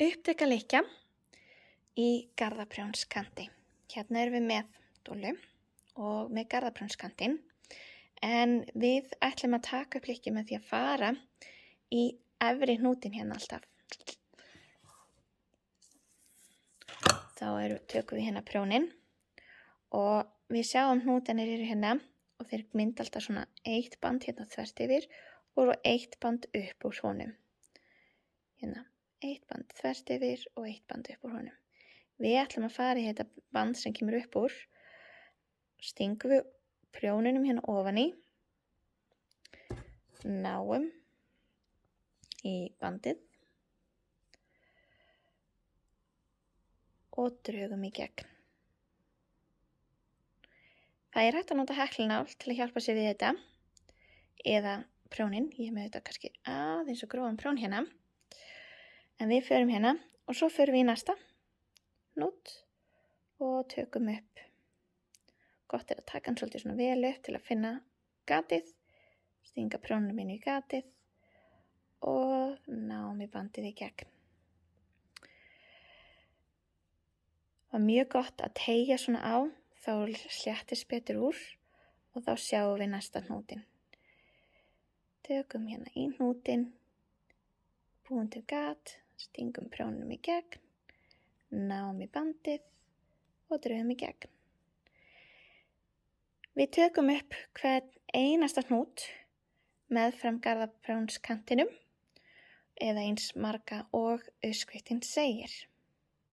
Uppdrykkalykkja í garðaprjónskanti. Hérna erum við með dúllu og með garðaprjónskantinn, en við ætlum að taka upp lykkju með því að fara í efri hnútinn hérna alltaf. Þá tökum við hérna prjónin og við sjáum hnútarnir eru hérna og þeir mynda alltaf svona eitt band hérna þvert yfir og svo eitt band upp úr honum. Hérna, eitt band þvert yfir og eitt band upp úr honum. Við ætlum að fara í þetta band sem kemur upp úr, stingum við prjóninum hérna ofan í, náum í bandið og drögum í gegn. Það er hægt að nota heklinál til að hjálpa sér við þetta eða prjónin. Ég er með þetta kannski aðeins og grófan prjón hérna. En við förum hérna og svo förum við í næsta hnút og tökum upp. Gott er að taka hann svolítið svona vel upp til að finna gatið, stinga prjónunum inn í gatið og náum í bandið í gegn. Það var mjög gott að teygja svona á, þá sléttist betur úr og þá sjáum við næsta hnútinn. Tökum hérna í hnútinn, búum til gat, stingum prjónunum í gegn, náum í bandið og drögum í gegn. Við tökum upp hvern einasta hnút meðfram garðaprjónskantinum eða eins marga og uppskriftin segir.